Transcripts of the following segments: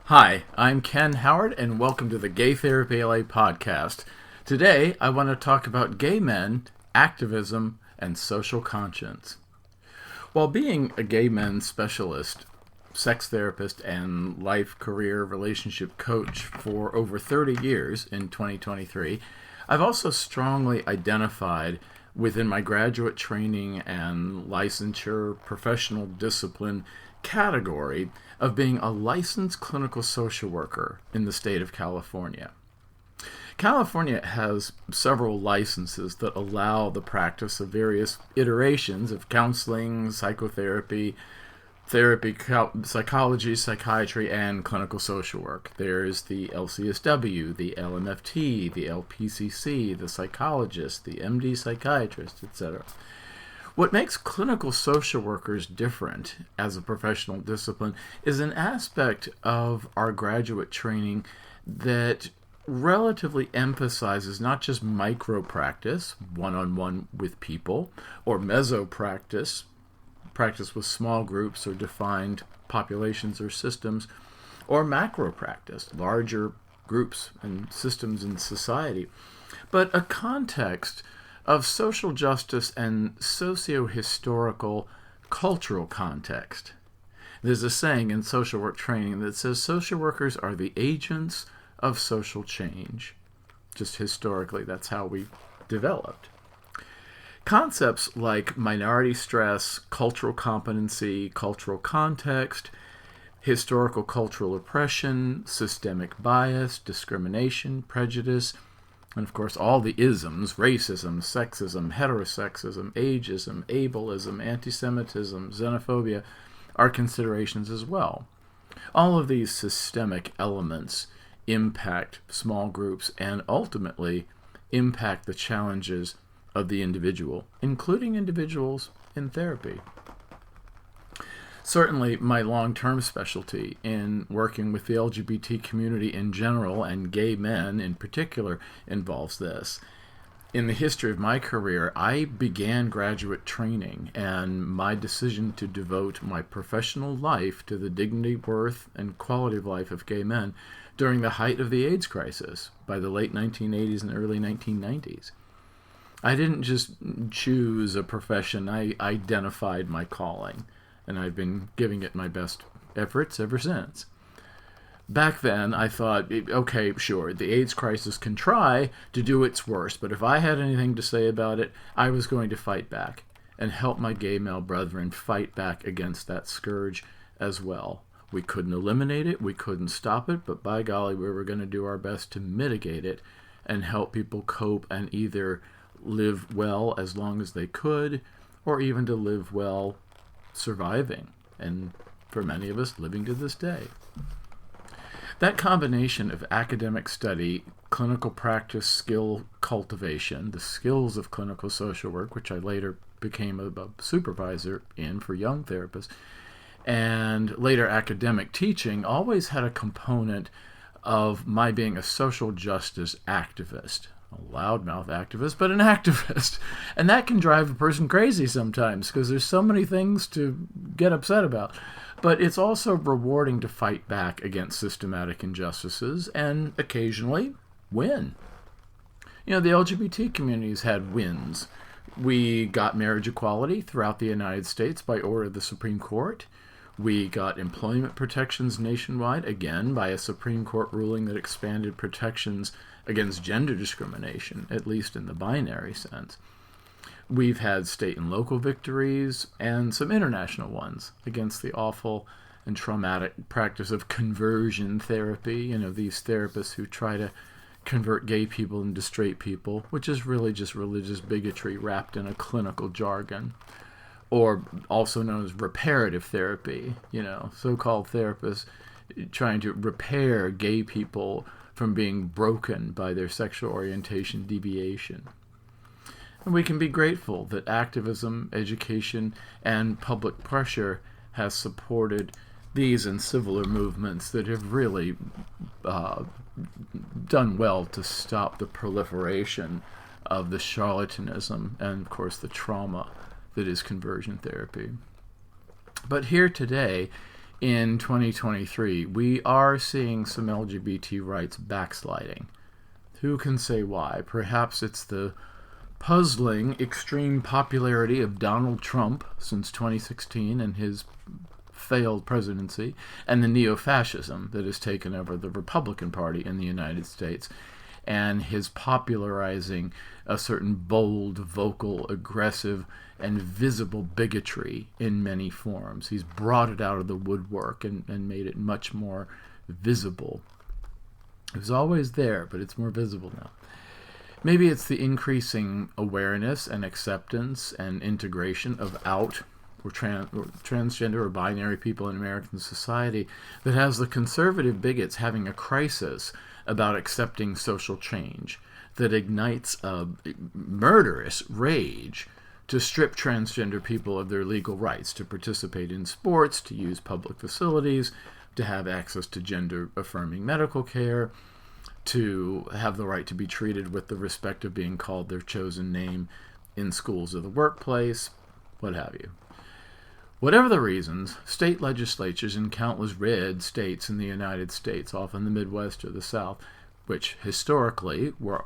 Hi, I'm Ken Howard, and welcome to the Gay Therapy LA podcast. Today, I want to talk about gay men, activism, and social conscience. While being a gay men's specialist, sex therapist, and life, career, relationship coach for over 30 years in 2023, I've also strongly identified within my graduate training and licensure professional discipline category of being a licensed clinical social worker in the state of California. California has several licenses that allow the practice of various iterations of counseling, psychotherapy, psychology, psychiatry, and clinical social work. There's the LCSW, the LMFT, the LPCC, the psychologist, the MD psychiatrist, etc. What makes clinical social workers different as a professional discipline is an aspect of our graduate training that relatively emphasizes not just micro practice, one-on-one with people, or meso practice with small groups or defined populations or systems, or macro practice, larger groups and systems in society, but a context of social justice and socio-historical cultural context. There's a saying in social work training that says social workers are the agents of social change. Just historically, that's how we developed. Concepts like minority stress, cultural competency, cultural context, historical cultural oppression, systemic bias, discrimination, prejudice, and of course all the isms, racism, sexism, heterosexism, ageism, ableism, anti-Semitism, xenophobia, are considerations as well. All of these systemic elements impact small groups and ultimately impact the challenges of the individual, including individuals in therapy. Certainly, my long-term specialty in working with the LGBT community in general and gay men in particular involves this. In the history of my career, I began graduate training, and my decision to devote my professional life to the dignity, worth, and quality of life of gay men during the height of the AIDS crisis by the late 1980s and early 1990s. I didn't just choose a profession, I identified my calling, and I've been giving it my best efforts ever since. Back then, I thought, okay, sure, the AIDS crisis can try to do its worst, but if I had anything to say about it, I was going to fight back and help my gay male brethren fight back against that scourge as well. We couldn't eliminate it, we couldn't stop it, but by golly, we were going to do our best to mitigate it and help people cope and either live well as long as they could, or even to live well surviving, and for many of us, living to this day. That combination of academic study, clinical practice, skill cultivation, the skills of clinical social work, which I later became a supervisor in for young therapists, and later academic teaching, always had a component of my being a social justice activist. A loudmouth activist, but an activist. And that can drive a person crazy sometimes because there's so many things to get upset about. But it's also rewarding to fight back against systematic injustices and occasionally win. The LGBT community's had wins. We got marriage equality throughout the United States by order of the Supreme Court. We got employment protections nationwide, again, by a Supreme Court ruling that expanded protections against gender discrimination, at least in the binary sense. We've had state and local victories and some international ones against the awful and traumatic practice of conversion therapy, these therapists who try to convert gay people into straight people, which is really just religious bigotry wrapped in a clinical jargon. Or also known as reparative therapy, so-called therapists trying to repair gay people from being broken by their sexual orientation deviation. And we can be grateful that activism, education, and public pressure has supported these and similar movements that have really done well to stop the proliferation of the charlatanism and, of course, the trauma that is conversion therapy. But here today, in 2023, we are seeing some LGBT rights backsliding. Who can say why? Perhaps it's the puzzling extreme popularity of Donald Trump since 2016 and his failed presidency, and the neo-fascism that has taken over the Republican Party in the United States, and his popularizing a certain bold, vocal, aggressive, and visible bigotry in many forms. He's brought it out of the woodwork and made it much more visible. It was always there, but it's more visible now. Maybe it's the increasing awareness and acceptance and integration of out or transgender or binary people in American society that has the conservative bigots having a crisis about accepting social change that ignites a murderous rage to strip transgender people of their legal rights to participate in sports, to use public facilities, to have access to gender-affirming medical care, to have the right to be treated with the respect of being called their chosen name in schools or the workplace, what have you. Whatever the reasons, state legislatures in countless red states in the United States, often the Midwest or the South, which historically were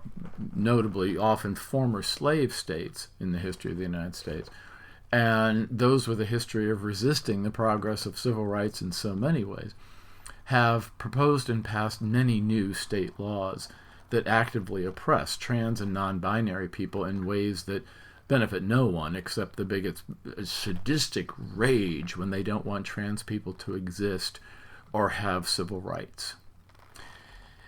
notably often former slave states in the history of the United States, and those with a history of resisting the progress of civil rights in so many ways, have proposed and passed many new state laws that actively oppress trans and non-binary people in ways that benefit no one except the bigots' sadistic rage when they don't want trans people to exist or have civil rights.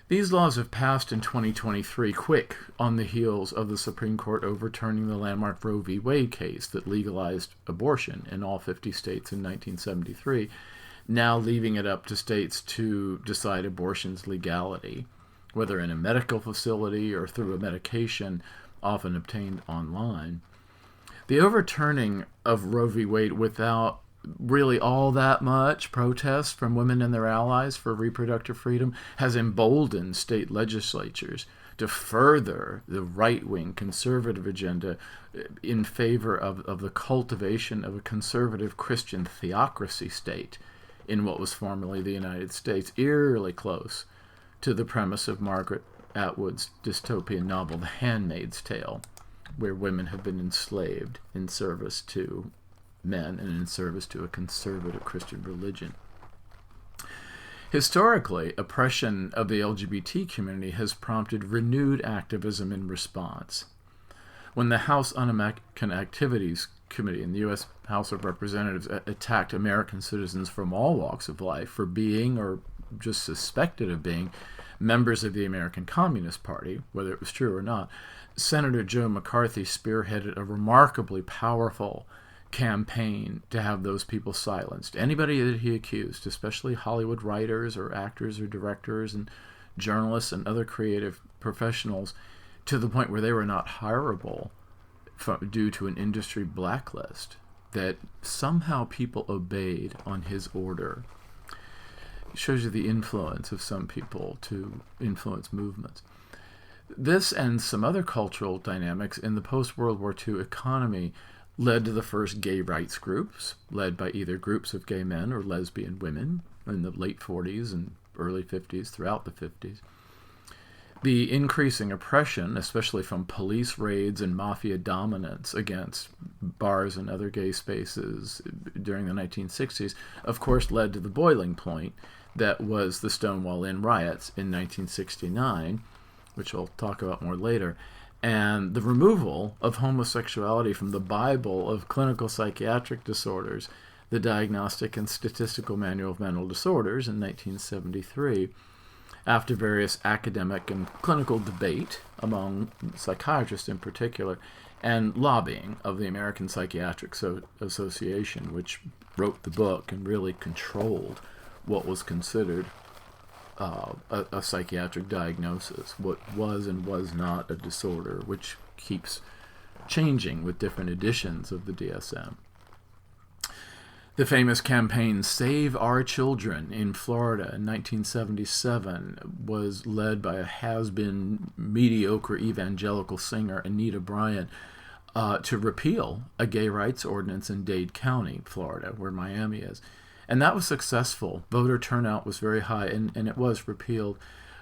These laws have passed in 2023, quick on the heels of the Supreme Court overturning the landmark Roe v. Wade case that legalized abortion in all 50 states in 1973, now leaving it up to states to decide abortion's legality, whether in a medical facility or through a medication often obtained online. The overturning of Roe v. Wade without really all that much protest from women and their allies for reproductive freedom has emboldened state legislatures to further the right-wing conservative agenda in favor of the cultivation of a conservative Christian theocracy state in what was formerly the United States, eerily close to the premise of Margaret Atwood's dystopian novel The Handmaid's Tale, where women have been enslaved in service to men and in service to a conservative Christian religion. Historically, oppression of the LGBT community has prompted renewed activism in response. When the House Un-American Activities Committee in the U.S. House of Representatives attacked American citizens from all walks of life for being, or just suspected of being, members of the American Communist Party, whether it was true or not, Senator Joe McCarthy spearheaded a remarkably powerful campaign to have those people silenced. Anybody that he accused, especially Hollywood writers or actors or directors and journalists and other creative professionals, to the point where they were not hireable due to an industry blacklist, that somehow people obeyed on his order. It shows you the influence of some people to influence movements. This and some other cultural dynamics in the post-World War II economy led to the first gay rights groups, led by either groups of gay men or lesbian women in the late 40s and early 50s, throughout the 50s. The increasing oppression, especially from police raids and mafia dominance against bars and other gay spaces during the 1960s, of course led to the boiling point that was the Stonewall Inn riots in 1969, which I'll talk about more later, and the removal of homosexuality from the Bible of clinical psychiatric disorders, the Diagnostic and Statistical Manual of Mental Disorders in 1973, after various academic and clinical debate among psychiatrists in particular, and lobbying of the American Psychiatric Association, which wrote the book and really controlled what was considered a psychiatric diagnosis, what was and was not a disorder, which keeps changing with different editions of the DSM. The famous campaign Save Our Children in Florida in 1977 was led by a has-been mediocre evangelical singer, Anita Bryant, to repeal a gay rights ordinance in Dade County, Florida, where Miami is. And that was successful. Voter turnout was very high, and it was repealed.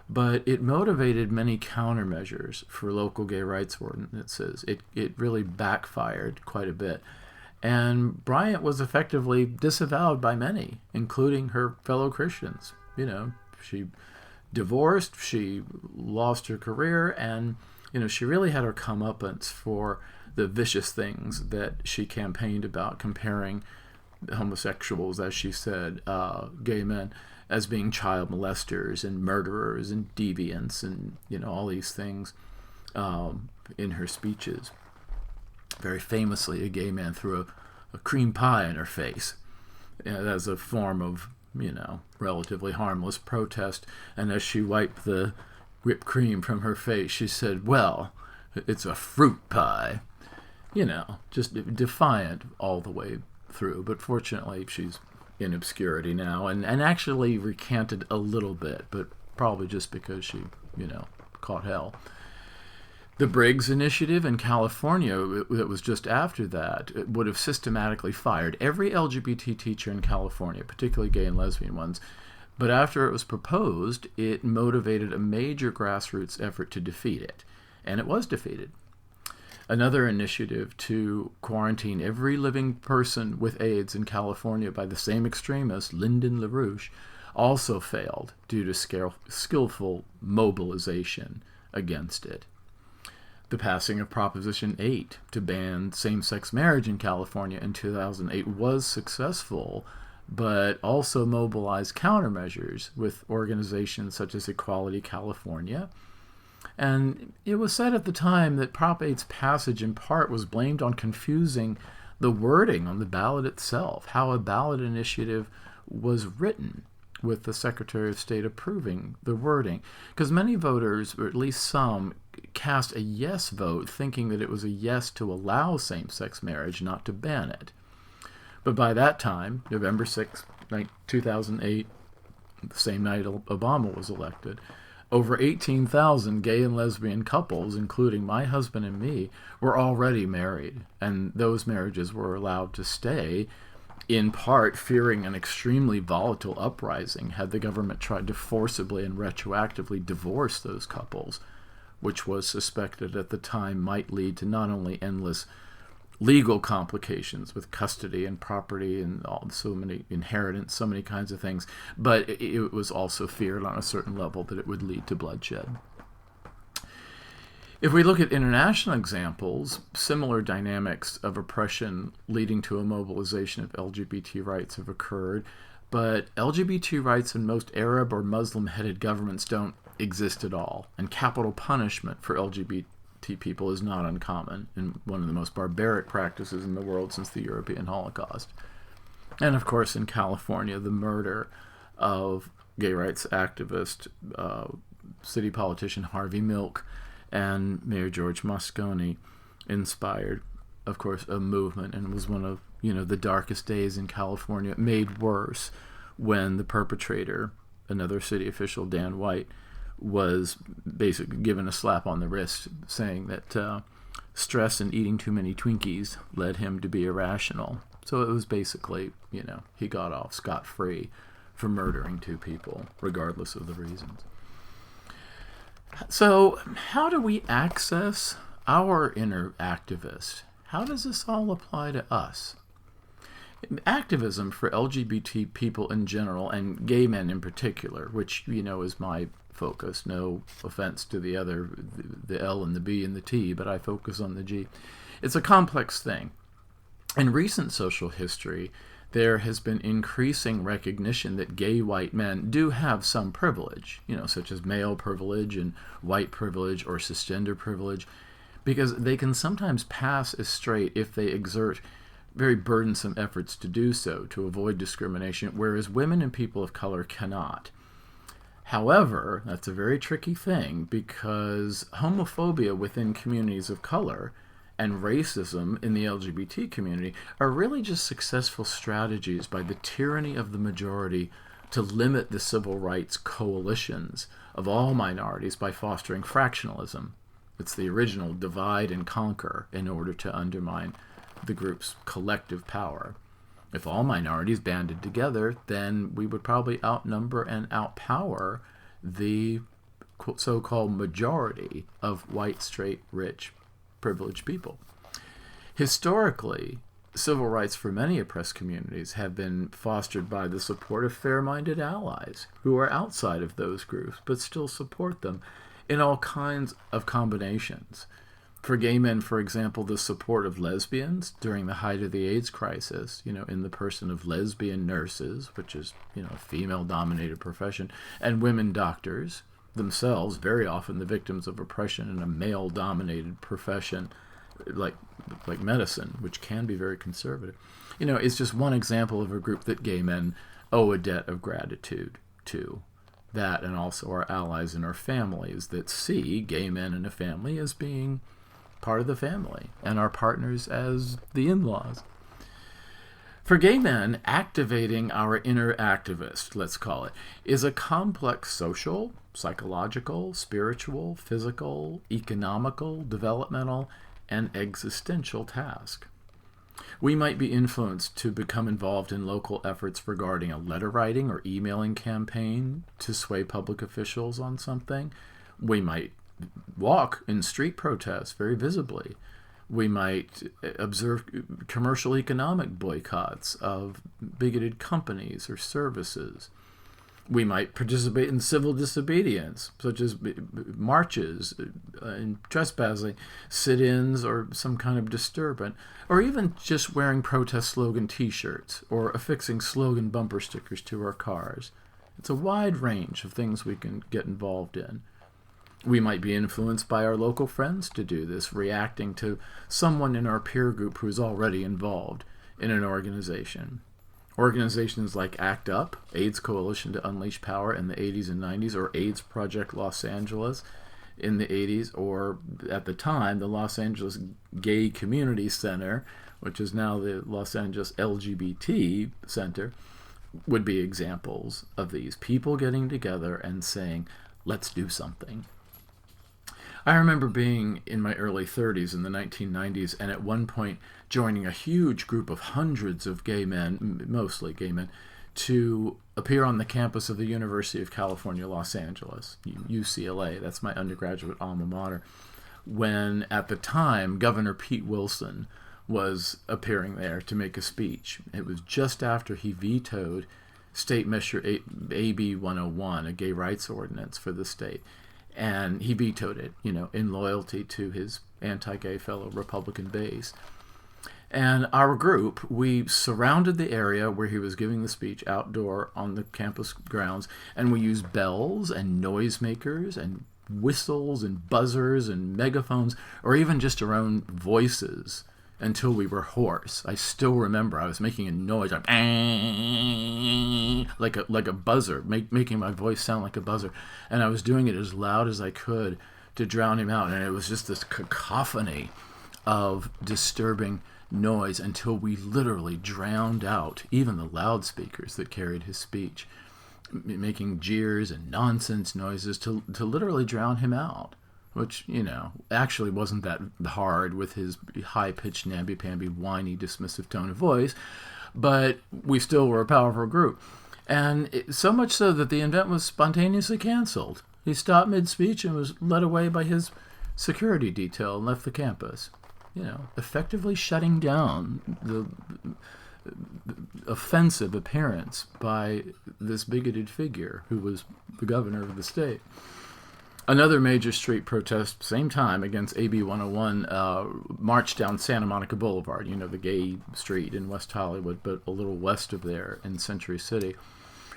But it motivated many countermeasures for local gay rights ordinances. It really backfired quite a bit. And Bryant was effectively disavowed by many, including her fellow Christians. She divorced, she lost her career, and she really had her comeuppance for the vicious things that she campaigned about, comparing homosexuals, as she said, gay men, as being child molesters and murderers and deviants and all these things in her speeches. Very famously, a gay man threw a cream pie in her face as a form of relatively harmless protest, and as she wiped the whipped cream from her face, she said, "Well, it's a fruit pie." Just defiant all the way through. But fortunately, she's in obscurity now, and actually recanted a little bit, but probably just because she, caught hell. The Briggs Initiative in California, that was just after that, it would have systematically fired every LGBT teacher in California, particularly gay and lesbian ones. But after it was proposed, it motivated a major grassroots effort to defeat it. And it was defeated. Another initiative to quarantine every living person with AIDS in California by the same extremist, Lyndon LaRouche, also failed due to skillful mobilization against it. The passing of Proposition 8 to ban same-sex marriage in California in 2008 was successful, but also mobilized countermeasures with organizations such as Equality California. And it was said at the time that Prop 8's passage in part was blamed on confusing the wording on the ballot itself, how a ballot initiative was written, with the Secretary of State approving the wording. Because many voters, or at least some, cast a yes vote thinking that it was a yes to allow same-sex marriage, not to ban it. But by that time, November 6, 2008, the same night Obama was elected, over 18,000 gay and lesbian couples, including my husband and me, were already married, and those marriages were allowed to stay, in part fearing an extremely volatile uprising had the government tried to forcibly and retroactively divorce those couples, which was suspected at the time might lead to not only endless legal complications with custody and property and so many inheritance, so many kinds of things, but it was also feared on a certain level that it would lead to bloodshed. If we look at international examples, similar dynamics of oppression leading to a mobilization of LGBT rights have occurred, but LGBT rights in most Arab or Muslim-headed governments don't exist at all, and capital punishment for LGBT people is not uncommon, and one of the most barbaric practices in the world since the European Holocaust. And of course, in California, the murder of gay rights activist, city politician Harvey Milk and Mayor George Moscone inspired, of course, a movement, and was one of the darkest days in California, made worse when the perpetrator, another city official, Dan White, was basically given a slap on the wrist, saying that stress and eating too many Twinkies led him to be irrational. So it was basically, he got off scot-free for murdering two people, regardless of the reasons. So how do we access our inner activist? How does this all apply to us? Activism for LGBT people in general, and gay men in particular, which, is my focus. No offense to the other, the L and the B and the T, but I focus on the G. It's a complex thing. In recent social history, there has been increasing recognition that gay white men do have some privilege, such as male privilege and white privilege or cisgender privilege, because they can sometimes pass as straight if they exert very burdensome efforts to do so, to avoid discrimination, whereas women and people of color cannot. However, that's a very tricky thing, because homophobia within communities of color and racism in the LGBT community are really just successful strategies by the tyranny of the majority to limit the civil rights coalitions of all minorities by fostering fractionalism. It's the original divide and conquer in order to undermine the group's collective power. If all minorities banded together, then we would probably outnumber and outpower the so-called majority of white, straight, rich, privileged people. Historically, civil rights for many oppressed communities have been fostered by the support of fair-minded allies who are outside of those groups but still support them in all kinds of combinations. For gay men, for example, the support of lesbians during the height of the AIDS crisis, in the person of lesbian nurses, which is, a female-dominated profession, and women doctors, themselves very often the victims of oppression in a male-dominated profession like medicine, which can be very conservative. It's just one example of a group that gay men owe a debt of gratitude to. That, and also our allies and our families that see gay men in a family as being part of the family, and our partners as the in-laws. For gay men, activating our inner activist, let's call it, is a complex social, psychological, spiritual, physical, economical, developmental, and existential task. We might be influenced to become involved in local efforts regarding a letter writing or emailing campaign to sway public officials on something. We might walk in street protests very visibly. We might observe commercial economic boycotts of bigoted companies or services. We might participate in civil disobedience, such as marches and trespassing, sit-ins, or some kind of disturbance, or even just wearing protest slogan t-shirts or affixing slogan bumper stickers to our cars. It's a wide range of things we can get involved in. We might be influenced by our local friends to do this, reacting to someone in our peer group who is already involved in an organization. Organizations like ACT UP, AIDS Coalition to Unleash Power in the 80s and 90s, or AIDS Project Los Angeles in the 80s, or at the time, the Los Angeles Gay Community Center, which is now the Los Angeles LGBT Center, would be examples of these. People getting together and saying, let's do something. I remember being in my early 30s in the 1990s, and at one point joining a huge group of hundreds of gay men, mostly gay men, to appear on the campus of the University of California, Los Angeles, UCLA. That's my undergraduate alma mater. When, at the time, Governor Pete Wilson was appearing there to make a speech. It was just after he vetoed State Measure AB 101, a gay rights ordinance for the state. And he vetoed it, in loyalty to his anti-gay fellow Republican base. And our group, we surrounded the area where he was giving the speech outdoor on the campus grounds, and we used bells and noisemakers and whistles and buzzers and megaphones, or even just our own voices, until we were hoarse. I still remember I was making a noise like a buzzer, making my voice sound like a buzzer, and I was doing it as loud as I could to drown him out, and it was just this cacophony of disturbing noise until we literally drowned out even the loudspeakers that carried his speech, making jeers and nonsense noises to literally drown him out. Which, actually wasn't that hard with his high-pitched, namby-pamby, whiny, dismissive tone of voice, but we still were a powerful group. And so much so that the event was spontaneously canceled. He stopped mid-speech and was led away by his security detail and left the campus, effectively shutting down the offensive appearance by this bigoted figure who was the governor of the state. Another major street protest, same time, against AB 101, marched down Santa Monica Boulevard, the gay street in West Hollywood, but a little west of there in Century City.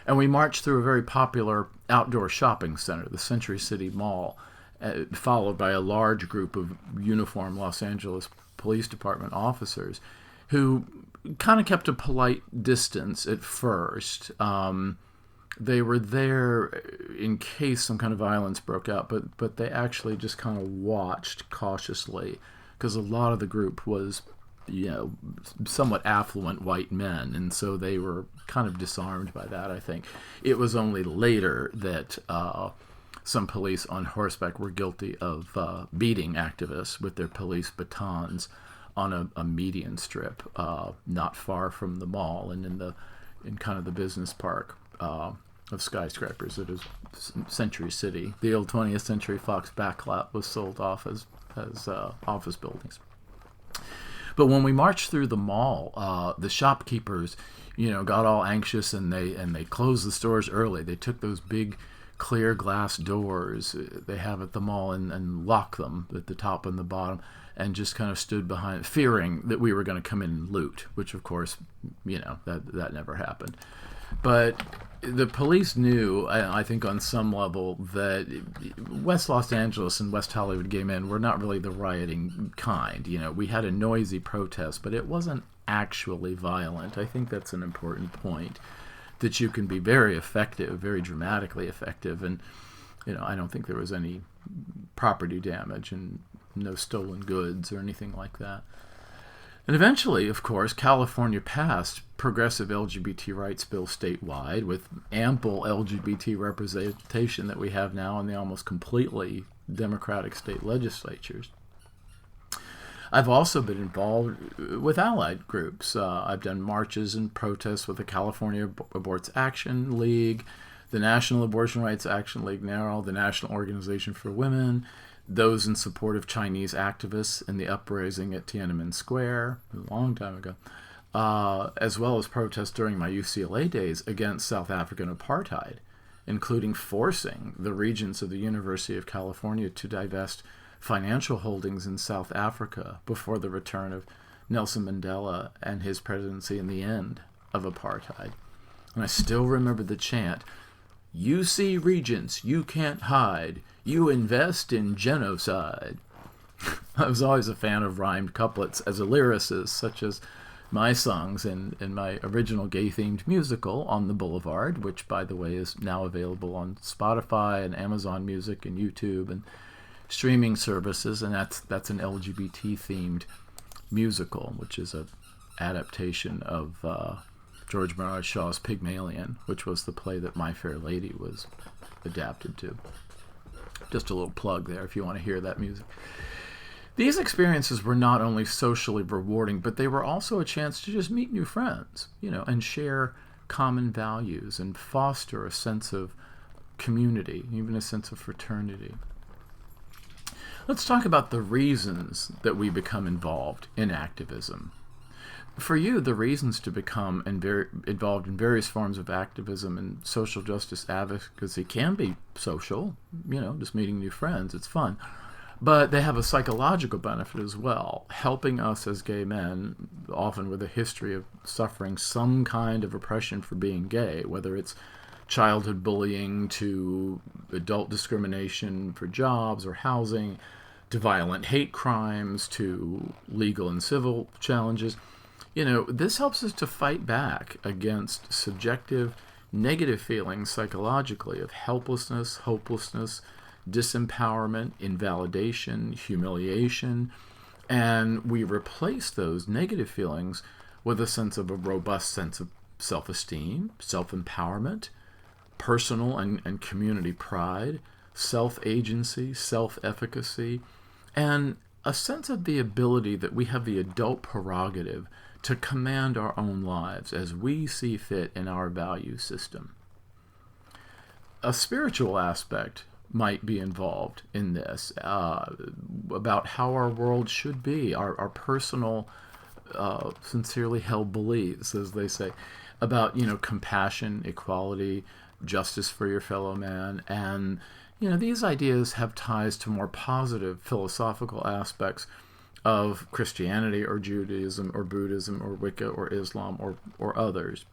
And we marched through a very popular outdoor shopping center, the Century City Mall, followed by a large group of uniformed Los Angeles Police Department officers who kind of kept a polite distance at first. They were there in case some kind of violence broke out, but they actually just kind of watched cautiously, because a lot of the group was, somewhat affluent white men, and so they were kind of disarmed by that, I think. It was only later that some police on horseback were guilty of beating activists with their police batons on a median strip, not far from the mall and in kind of the business park of skyscrapers that is Century City. The old 20th Century Fox backlot was sold off as office buildings. But when we marched through the mall, the shopkeepers, got all anxious and they closed the stores early. They took those big clear glass doors they have at the mall and locked them at the top and the bottom, and just kind of stood behind, fearing that we were going to come in and loot, which of course, that never happened. But the police knew, I think on some level, that West Los Angeles and West Hollywood gay men were not really the rioting kind. We had a noisy protest, but it wasn't actually violent. I think that's an important point, that you can be very effective, very dramatically effective, and I don't think there was any property damage and no stolen goods or anything like that. And eventually, of course, California passed progressive LGBT rights bills statewide with ample LGBT representation that we have now in the almost completely Democratic state legislatures. I've also been involved with allied groups. I've done marches and protests with the California Aborts Action League, the National Abortion Rights Action League, NARAL, the National Organization for Women, those in support of Chinese activists in the uprising at Tiananmen Square a long time ago, as well as protests during my UCLA days against South African apartheid, including forcing the regents of the University of California to divest financial holdings in South Africa before the return of Nelson Mandela and his presidency and the end of apartheid. And I still remember the chant, "You see regents, you can't hide. You invest in genocide." I was always a fan of rhymed couplets as a lyricist, such as my songs in my original gay-themed musical, On the Boulevard, which, by the way, is now available on Spotify and Amazon Music and YouTube and streaming services, and that's an LGBT-themed musical, which is an adaptation of George Bernard Shaw's Pygmalion, which was the play that My Fair Lady was adapted to. Just a little plug there if you want to hear that music. These experiences were not only socially rewarding, but they were also a chance to just meet new friends, and share common values and foster a sense of community, even a sense of fraternity. Let's talk about the reasons that we become involved in activism. For you, the reasons to become involved in various forms of activism and social justice advocacy can be social, just meeting new friends, it's fun. But they have a psychological benefit as well, helping us as gay men, often with a history of suffering some kind of oppression for being gay, whether it's childhood bullying to adult discrimination for jobs or housing, to violent hate crimes, to legal and civil challenges. This helps us to fight back against subjective, negative feelings psychologically of helplessness, hopelessness, disempowerment, invalidation, humiliation, and we replace those negative feelings with a robust sense of self-esteem, self-empowerment, personal and community pride, self-agency, self-efficacy, and a sense of the ability that we have the adult prerogative to command our own lives as we see fit in our value system. A spiritual aspect might be involved in this, about how our world should be, our personal, sincerely held beliefs, as they say, about, compassion, equality, justice for your fellow man. And, these ideas have ties to more positive philosophical aspects of Christianity or Judaism or Buddhism or Wicca or Islam or others.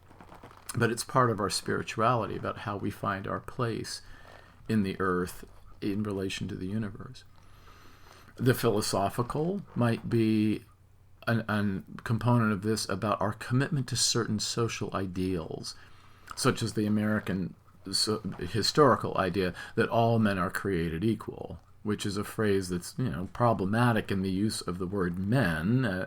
But it's part of our spirituality, about how we find our place in the earth in relation to the universe. The philosophical might be a component of this about our commitment to certain social ideals, such as the American historical idea that all men are created equal, which is a phrase that's problematic in the use of the word men,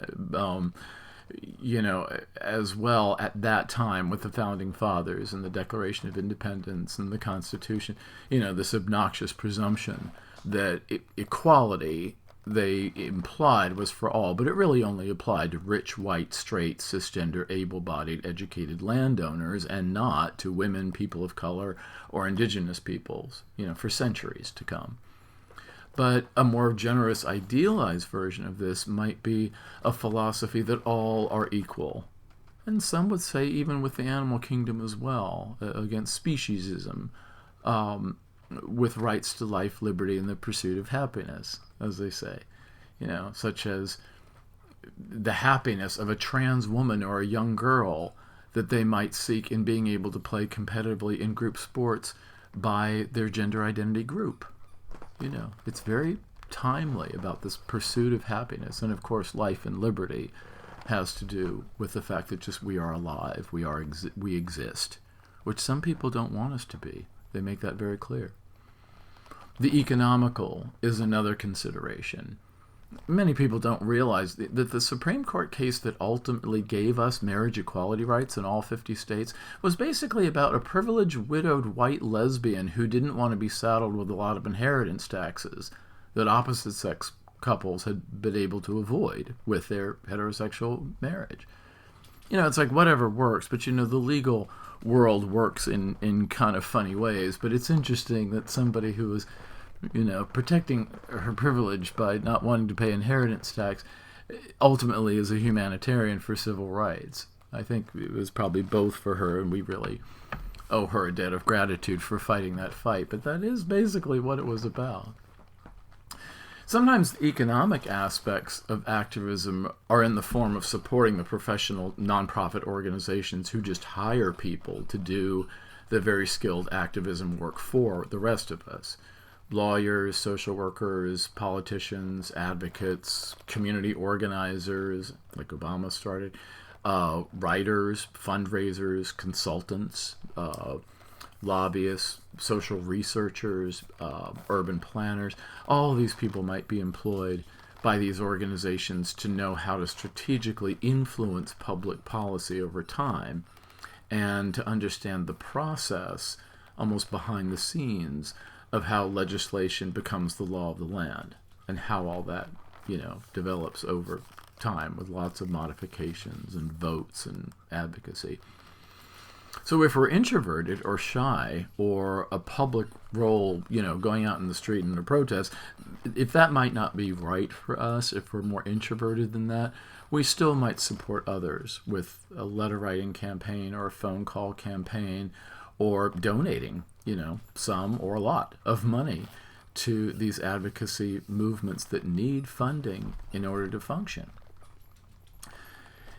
as well at that time with the Founding Fathers and the Declaration of Independence and the Constitution, this obnoxious presumption that equality they implied was for all, but it really only applied to rich, white, straight, cisgender, able-bodied, educated landowners, and not to women, people of color, or indigenous peoples, for centuries to come. But a more generous, idealized version of this might be a philosophy that all are equal. And some would say even with the animal kingdom as well, against speciesism, with rights to life, liberty, and the pursuit of happiness, as they say. Such as the happiness of a trans woman or a young girl that they might seek in being able to play competitively in group sports by their gender identity group. It's very timely about this pursuit of happiness. And of course, life and liberty has to do with the fact that just we are alive, we exist, which some people don't want us to be. They make that very clear. The economical is another consideration. Many people don't realize that the Supreme Court case that ultimately gave us marriage equality rights in all 50 states was basically about a privileged, widowed, white lesbian who didn't want to be saddled with a lot of inheritance taxes that opposite-sex couples had been able to avoid with their heterosexual marriage. It's like whatever works, but the legal world works in kind of funny ways. But it's interesting that somebody who was protecting her privilege by not wanting to pay inheritance tax ultimately is a humanitarian for civil rights. I think it was probably both for her, and we really owe her a debt of gratitude for fighting that fight. But that is basically what it was about. Sometimes the economic aspects of activism are in the form of supporting the professional nonprofit organizations who just hire people to do the very skilled activism work for the rest of us. Lawyers, social workers, politicians, advocates, community organizers, like Obama started, writers, fundraisers, consultants, lobbyists, social researchers, urban planners. All of these people might be employed by these organizations to know how to strategically influence public policy over time and to understand the process, almost behind the scenes, of how legislation becomes the law of the land and how all that, develops over time with lots of modifications and votes and advocacy. So if we're introverted or shy or a public role, going out in the street in a protest, if that might not be right for us, if we're more introverted than that, we still might support others with a letter writing campaign or a phone call campaign or donating, some or a lot of money to these advocacy movements that need funding in order to function.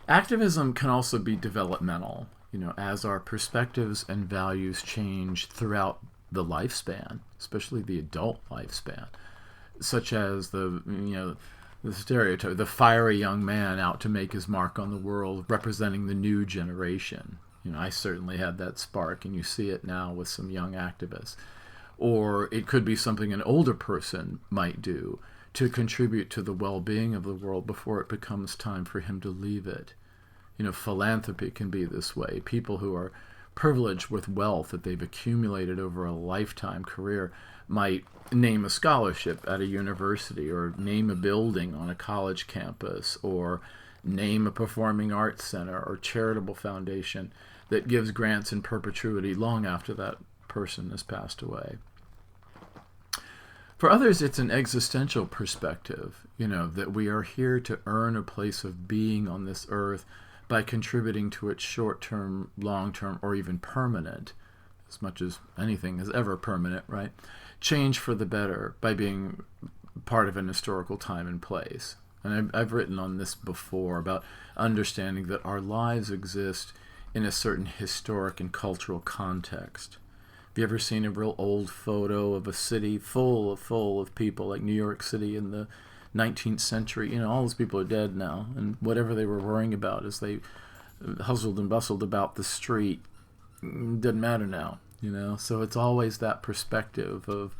Activism can also be developmental. As our perspectives and values change throughout the lifespan, especially the adult lifespan, such as the stereotype, the fiery young man out to make his mark on the world, representing the new generation. I certainly had that spark, and you see it now with some young activists. Or it could be something an older person might do to contribute to the well-being of the world before it becomes time for him to leave it. Philanthropy can be this way. People who are privileged with wealth that they've accumulated over a lifetime career might name a scholarship at a university or name a building on a college campus or name a performing arts center or charitable foundation that gives grants in perpetuity long after that person has passed away. For others, it's an existential perspective, that we are here to earn a place of being on this earth by contributing to its short-term, long-term, or even permanent, as much as anything is ever permanent, right? Change for the better by being part of an historical time and place. And I've written on this before about understanding that our lives exist in a certain historic and cultural context. Have you ever seen a real old photo of a city full of people, like New York City in the 19th century? All those people are dead now, and whatever they were worrying about as they hustled and bustled about the street doesn't matter now, So it's always that perspective of,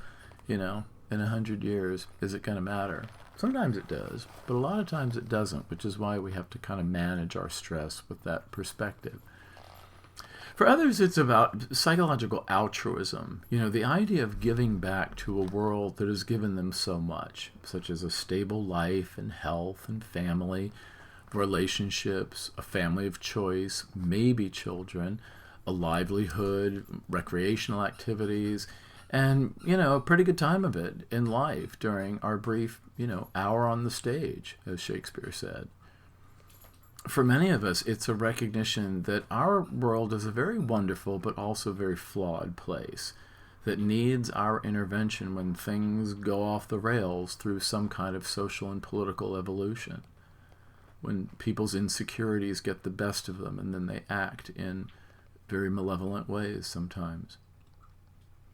in 100 years, is it going to matter? Sometimes it does, but a lot of times it doesn't, which is why we have to kind of manage our stress with that perspective. For others, it's about psychological altruism. The idea of giving back to a world that has given them so much, such as a stable life and health and family, relationships, a family of choice, maybe children, a livelihood, recreational activities, and, a pretty good time of it in life during our brief, hour on the stage, as Shakespeare said. For many of us, it's a recognition that our world is a very wonderful but also very flawed place that needs our intervention when things go off the rails through some kind of social and political evolution. When people's insecurities get the best of them and then they act in very malevolent ways sometimes.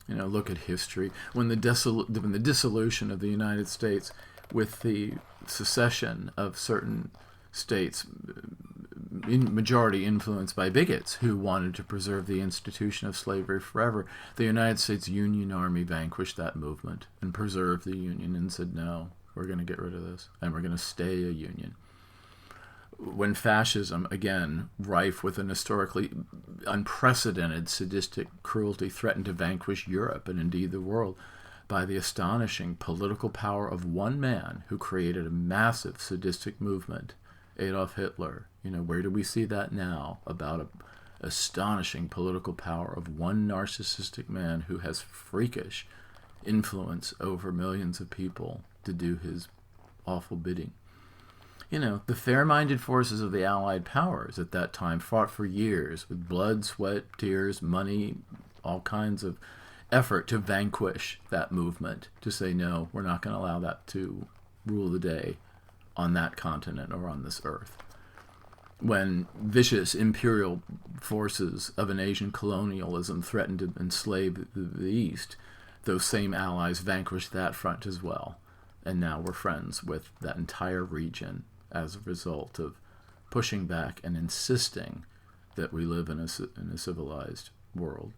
Look at history. When the dissolution of the United States with the secession of certain states, majority influenced by bigots who wanted to preserve the institution of slavery forever, the United States Union Army vanquished that movement and preserved the Union and said, no, we're going to get rid of this and we're going to stay a union. When fascism, again, rife with an historically unprecedented sadistic cruelty, threatened to vanquish Europe and indeed the world by the astonishing political power of one man who created a massive sadistic movement, Adolf Hitler. Where do we see that now about an astonishing political power of one narcissistic man who has freakish influence over millions of people to do his awful bidding? The fair-minded forces of the Allied powers at that time fought for years with blood, sweat, tears, money, all kinds of effort to vanquish that movement, to say, no, we're not going to allow that to rule the day on that continent or on this earth. When vicious imperial forces of an Asian colonialism threatened to enslave the East, those same allies vanquished that front as well. And now we're friends with that entire region as a result of pushing back and insisting that we live in a civilized world.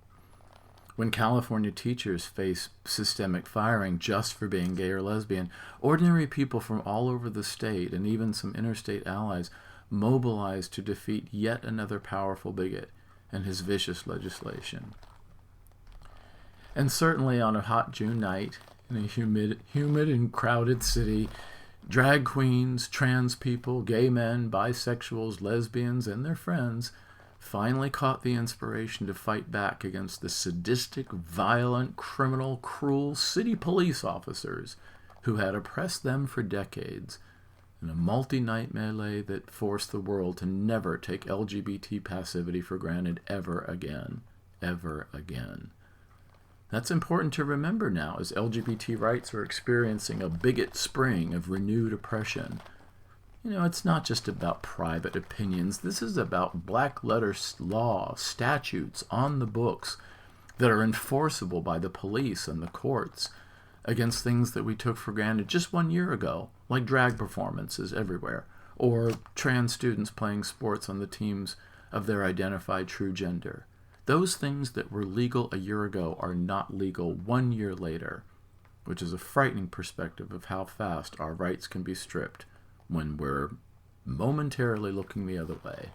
When California teachers face systemic firing just for being gay or lesbian, ordinary people from all over the state and even some interstate allies mobilized to defeat yet another powerful bigot and his vicious legislation. And certainly on a hot June night in a humid and crowded city, drag queens, trans people, gay men, bisexuals, lesbians, and their friends finally caught the inspiration to fight back against the sadistic, violent, criminal, cruel city police officers who had oppressed them for decades in a multi-night melee that forced the world to never take LGBT passivity for granted ever again. Ever again. That's important to remember now as LGBT rights are experiencing a bigot spring of renewed oppression. It's not just about private opinions. This is about black letter law, statutes on the books that are enforceable by the police and the courts against things that we took for granted just 1 year ago, like drag performances everywhere, or trans students playing sports on the teams of their identified true gender. Those things that were legal a year ago are not legal 1 year later, which is a frightening perspective of how fast our rights can be stripped when we're momentarily looking the other way.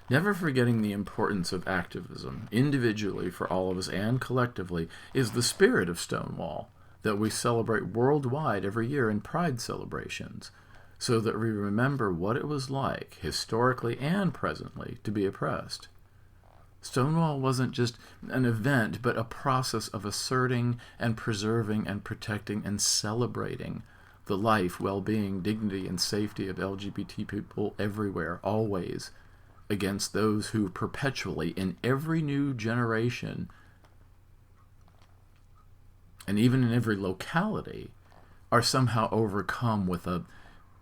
Never forgetting the importance of activism, individually for all of us and collectively, is the spirit of Stonewall that we celebrate worldwide every year in Pride celebrations, so that we remember what it was like, historically and presently, to be oppressed. Stonewall wasn't just an event, but a process of asserting and preserving and protecting and celebrating the life, well-being, dignity, and safety of LGBT people everywhere, always, against those who perpetually, in every new generation, and even in every locality, are somehow overcome with a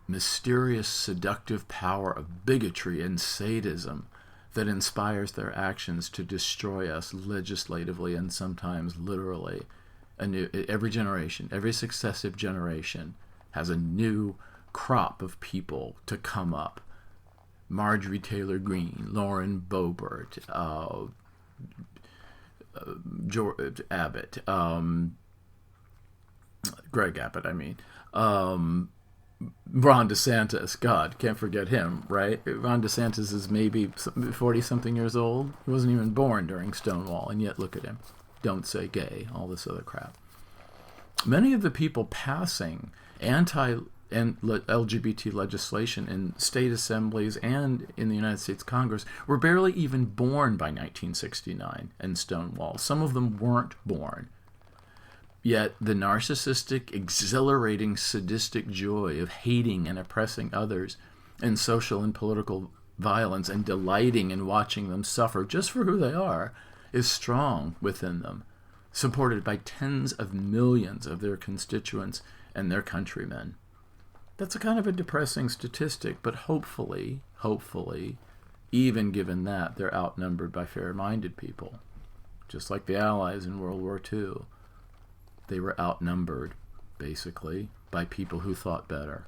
mysterious, seductive power of bigotry and sadism that inspires their actions to destroy us legislatively and sometimes literally. Every generation, every successive generation has a new crop of people to come up. Marjorie Taylor Greene, Lauren Boebert, George Abbott, Greg Abbott, Ron DeSantis, God, can't forget him, right? Ron DeSantis is maybe 40-something years old. He wasn't even born during Stonewall, and yet look at him. Don't say gay, all this other crap. Many of the people passing anti-LGBT legislation in state assemblies and in the United States Congress were barely even born by 1969 and Stonewall. Some of them weren't born. Yet the narcissistic, exhilarating, sadistic joy of hating and oppressing others and social and political violence and delighting in watching them suffer just for who they are is strong within them, supported by tens of millions of their constituents and their countrymen. That's a kind of a depressing statistic, but hopefully, even given that, they're outnumbered by fair-minded people, just like the Allies in World War II. They were outnumbered, basically, by people who thought better.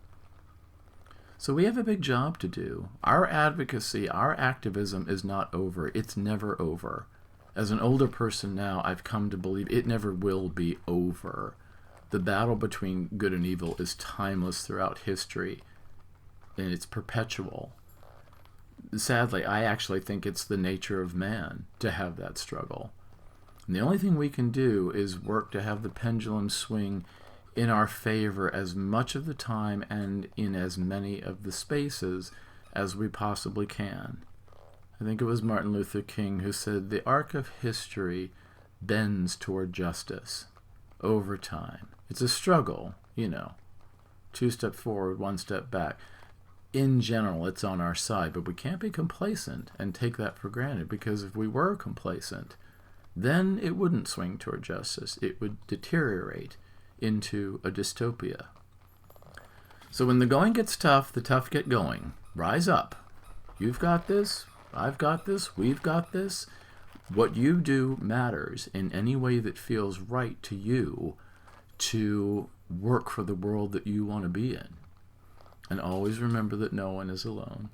So we have a big job to do. Our advocacy, our activism is not over. It's never over. As an older person now, I've come to believe it never will be over. The battle between good and evil is timeless throughout history, and it's perpetual. Sadly, I actually think it's the nature of man to have that struggle. And the only thing we can do is work to have the pendulum swing in our favor as much of the time and in as many of the spaces as we possibly can. I think it was Martin Luther King who said, the arc of history bends toward justice over time. It's a struggle, 2 steps forward, 1 step back. In general, it's on our side, but we can't be complacent and take that for granted, because if we were complacent, then it wouldn't swing toward justice. It would deteriorate into a dystopia. So when the going gets tough, the tough get going. Rise up. You've got this. I've got this. We've got this. What you do matters in any way that feels right to you to work for the world that you want to be in. And always remember that no one is alone.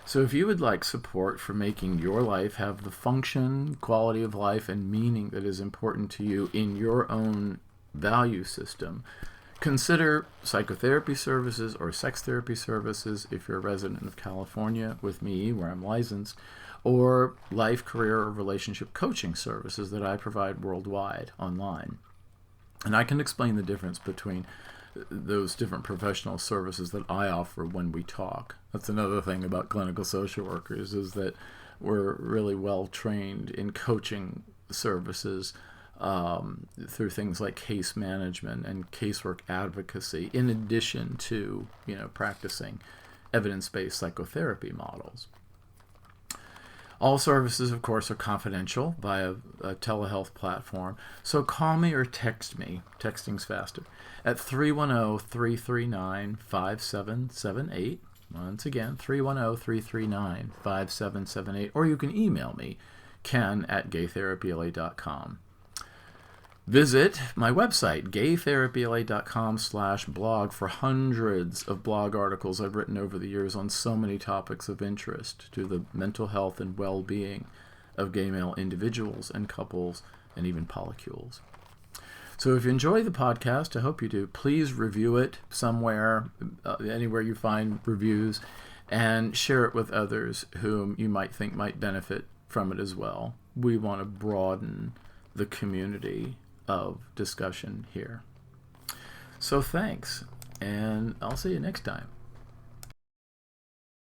So if you would like support for making your life have the function, quality of life, and meaning that is important to you in your own value system, consider psychotherapy services or sex therapy services if you're a resident of California with me, where I'm licensed, or life, career, or relationship coaching services that I provide worldwide online. And I can explain the difference between those different professional services that I offer when we talk. That's another thing about clinical social workers, is that we're really well trained in coaching services through things like case management and casework advocacy, in addition to practicing evidence-based psychotherapy models. All services, of course, are confidential via a telehealth platform. So call me or text me, texting's faster, at 310-339-5778. Once again, 310-339-5778. Or you can email me, ken@gaytherapyla.com. Visit my website, gaytherapyla.com/blog, for hundreds of blog articles I've written over the years on so many topics of interest to the mental health and well-being of gay male individuals and couples and even polycules. So if you enjoy the podcast, I hope you do, please review it somewhere, anywhere you find reviews, and share it with others whom you might think might benefit from it as well. We want to broaden the community of discussion here. So thanks, and I'll see you next time.